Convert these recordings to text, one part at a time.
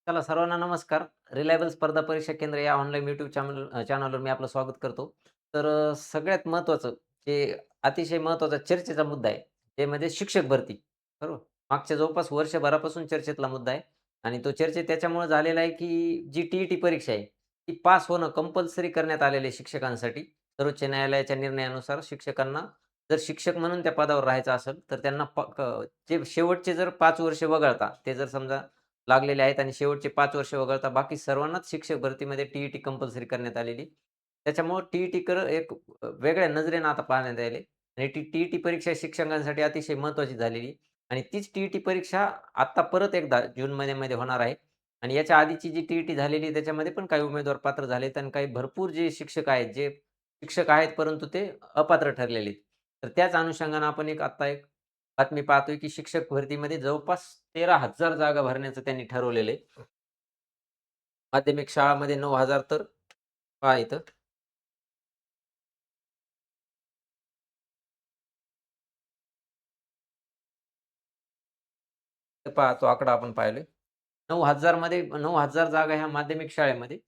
चला सर्वांना नमस्कार. रिलायबल स्पर्धा परीक्षा केंद्र या ऑनलाईन YouTube चॅनलवर मी आपलं स्वागत करतो. तर सगळ्यात महत्त्वाचं जे अतिशय महत्त्वाचा चर्चेचा मुद्दा आहे, ते म्हणजे शिक्षक भरती. बरोबर. मागच्या जवळपास वर्षभरापासून चर्चेतला मुद्दा आहे आणि तो चर्चेत त्याच्यामुळे झालेला आहे, की जी टी-ई-टी परीक्षा आहे, ती पास होणं कंपल्सरी करण्यात आलेलं आहे शिक्षकांसाठी. सर्वोच्च न्यायालयाच्या निर्णयानुसार शिक्षकांना जर शिक्षक म्हणून त्या पदावर राहायचं असेल, तर त्यांना जे शेवटचे जर 5 वर्ष वगळता, ते जर समजा लागलेले आहेत आणि शेवटचे 5 वर्ष वगळता बाकी सर्वांनाच शिक्षक भरतीमध्ये टी-ई-टी कंपल्सरी करण्यात आलेली. त्याच्यामुळं टी-ई-टीकडं एक वेगळ्या नजरेनं आता पाहण्यात आले आणि टी-ई-टी परीक्षा शिक्षकांसाठी अतिशय महत्त्वाची झालेली आणि तीच टी-ई-टी परीक्षा आत्ता परत एकदा जून महिन्यामध्ये होणार आहे आणि याच्या आधीची जी टी-ई-टी झालेली त्याच्यामध्ये पण काही उमेदवार पात्र झालेत आणि काही भरपूर जे शिक्षक आहेत, जे शिक्षक आहेत परंतु ते अपात्र ठरलेले आहेत. तर त्याच अनुषंगानं आपण एक बातमी पाहतोय, की शिक्षक भरतीमध्ये जवळपास 13,000 जागा भरण्याचं त्यांनी ठरवलेलं आहे. माध्यमिक शाळामध्ये 9,000 तर पहा इथं. तर पहा तो आकडा आपण पाहिलोय. 9,000 मध्ये 9,000 जागा ह्या माध्यमिक शाळेमध्ये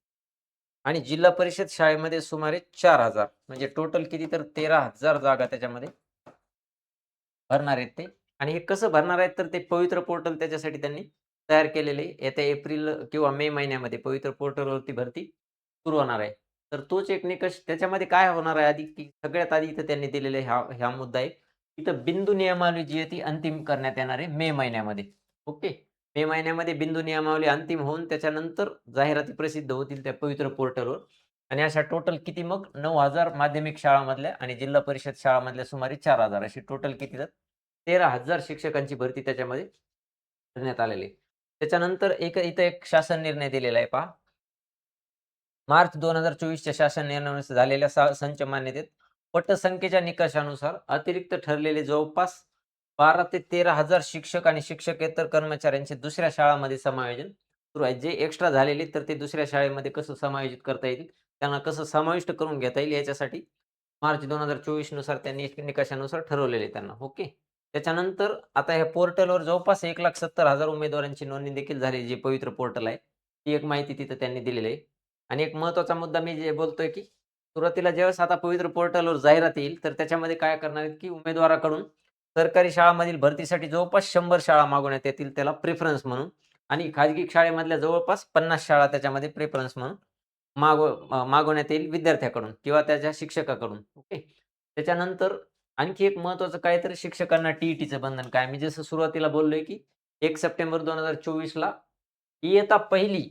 आणि जिल्हा परिषद शाळेमध्ये सुमारे 4,000 म्हणजे टोटल किती तर 13,000 जागा त्याच्यामध्ये भरणार आहेत ते आणि हे कसं भरणार आहेत, तर ते पवित्र पोर्टल त्याच्यासाठी त्यांनी तयार केलेले आहे. येत्या एप्रिल किंवा मे महिन्यामध्ये पवित्र पोर्टलवरती भरती सुरू होणार आहे. तर तोच एक निकष त्याच्यामध्ये काय होणार आहे आधी, की सगळ्यात आधी इथं त्यांनी दिलेले हा हा मुद्दा आहे. इथं बिंदू नियमावली जी आहे ती अंतिम करण्यात येणार आहे मे महिन्यामध्ये. ओके. मे महिन्यामध्ये बिंदू नियमावली अंतिम होऊन त्याच्यानंतर जाहिराती प्रसिद्ध होतील त्या पवित्र पोर्टलवर आणि अशा टोटल किती मग 9,000 माध्यमिक शाळामधल्या आणि जिल्हा परिषद शाळामधल्या सुमारे 4,000 अशी टोटल किती तर 13,000 शिक्षकांची भरती त्याच्यामध्ये करण्यात आलेली आहे. त्याच्यानंतर इथं एक शासन निर्णय दिलेला आहे पहा. मार्च 2024च्या शासन निर्णयानुसार झालेल्या संच मान्यतेत पटसंख्येच्या निकषानुसार अतिरिक्त ठरलेले जवळपास 12 ते 13,000 शिक्षक आणि शिक्षकेतर कर्मचाऱ्यांचे दुसऱ्या शाळांमध्ये समायोजन सुरू आहे. जे एक्स्ट्रा झालेले तर ते दुसऱ्या शाळेमध्ये कसं समायोजित करता येईल, त्यांना कसं समाविष्ट करून घेता येईल याच्यासाठी मार्च 2024 नुसार त्यांनी निकषानुसार ठरवलेले आहे त्यांना. ओके. त्याच्यानंतर आता ह्या पोर्टलवर जवळपास 1,70,000 उमेदवारांची नोंदणी देखील झाली, जे पवित्र पोर्टल आहे. ती एक माहिती तिथं त्यांनी दिलेली आहे. आणि एक महत्त्वाचा मुद्दा मी जे बोलतोय, की सुरुवातीला ज्यावेळेस आता पवित्र पोर्टलवर जाहिरात येईल, तर त्याच्यामध्ये काय करणार आहेत, की उमेदवाराकडून सरकारी शाळांमधील भरतीसाठी जवळपास 100 शाळा मागवण्यात येतील त्याला प्रेफरन्स म्हणून आणि खाजगी शाळेमधल्या जवळपास 50 शाळा त्याच्यामध्ये प्रेफरन्स म्हणून मागवण्यात येईल विद्यार्थ्याकडून किंवा त्याच्या शिक्षकाकडून. ओके. त्याच्यानंतर आणखी एक महत्त्वाचं काहीतरी शिक्षकांना टी-ई-टीचं बंधन काय? मी जसं सुरुवातीला बोललोय, की 1 सप्टेंबर 2024ला इयत्ता 1ली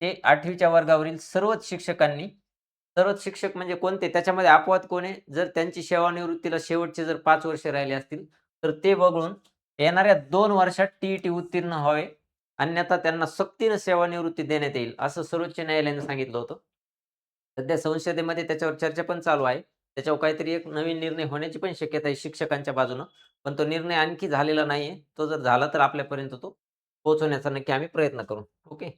ते 8वीच्या वर्गावरील सर्वच शिक्षक म्हणजे कोणते? त्याच्यामध्ये अपवाद कोण आहे? जर त्यांची सेवानिवृत्तीला शेवटचे जर 5 वर्ष राहिले असतील, तर ते वगळून येणाऱ्या 2 वर्षात टी-ई-टी उत्तीर्ण व्हावे. अन्यथा त्यांना सक्तीनं सेवानिवृत्ती देण्यात येईल, असं सर्वोच्च न्यायालयाने सांगितलं होतं. सध्या संसदेमध्ये त्याच्यावर चर्चा पण चालू आहे. त्याच्यावर काहीतरी एक नवीन निर्णय होण्याची पण शक्यता आहे शिक्षकांच्या बाजूनं. पण तो निर्णय आणखी झालेला नाहीये. तो जर झाला तर आपल्यापर्यंत तो पोहोचवण्याचा नक्की आम्ही प्रयत्न करू. ओके.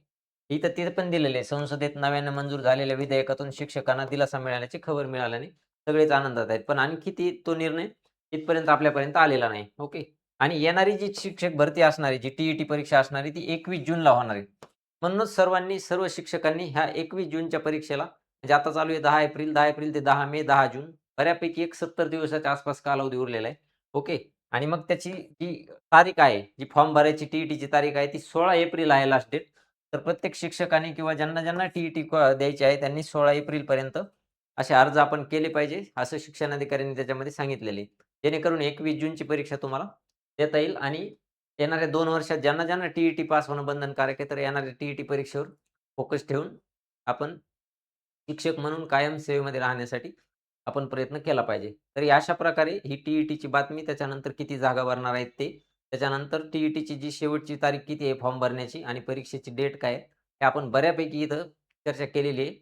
इथं ते पण दिलेलं आहे. संसदेत नव्यानं मंजूर झालेल्या विधेयकातून शिक्षकांना दिलासा मिळाल्याची खबर मिळाल्याने सगळेच आनंदात आहेत. पण आणखी तो निर्णय इथपर्यंत आपल्यापर्यंत आलेला नाही. ओके. आणि येणारी जी शिक्षक भरती असणार आहे, जी टी-ई-टी परीक्षा असणार आहे, ती 21 जूनला होणार आहे. म्हणूनच सर्व शिक्षकांनी ह्या 21 जूनच्या परीक्षेला म्हणजे आता चालू आहे 10 एप्रिल, 10 एप्रिल ते 10 मे, 10 जून बऱ्यापैकी एक 70 दिवसाच्या आसपास कालावधी उरलेला आहे. ओके. आणि मग त्याची जी तारीख आहे, जी फॉर्म भरायची टी-ई-टीची तारीख आहे, ती 16 एप्रिल आहे लास्ट डेट. तर प्रत्येक शिक्षकाने किंवा ज्यांना टी-ई-टी द्यायची आहे, त्यांनी 16 एप्रिलपर्यंत असे अर्ज आपण केले पाहिजे, असं शिक्षणाधिकाऱ्यांनी त्याच्यामध्ये सांगितलेले आहे. जेणेकरून 21 जूनची परीक्षा तुम्हाला देता येईल आणि येणाऱ्या 2 वर्षात ज्यांना टी-ई-टी पास होणं बंधनकारक आहे, तर येणाऱ्या टी-ई-टी परीक्षेवर फोकस ठेवून आपण शिक्षक म्हणून कायम सेवेमध्ये राहण्यासाठी आपण प्रयत्न केला पाहिजे. तर अशा प्रकारे ही टी-ई-टीची बातमी, त्याच्यानंतर किती जागा भरणार आहेत ते, त्याच्यानंतर टी-ई-टीची जी शेवटची तारीख किती आहे फॉर्म भरण्याची आणि परीक्षेची डेट काय आहे, हे आपण बऱ्यापैकी इथं चर्चा केलेली आहे.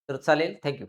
तर चालेल. थँक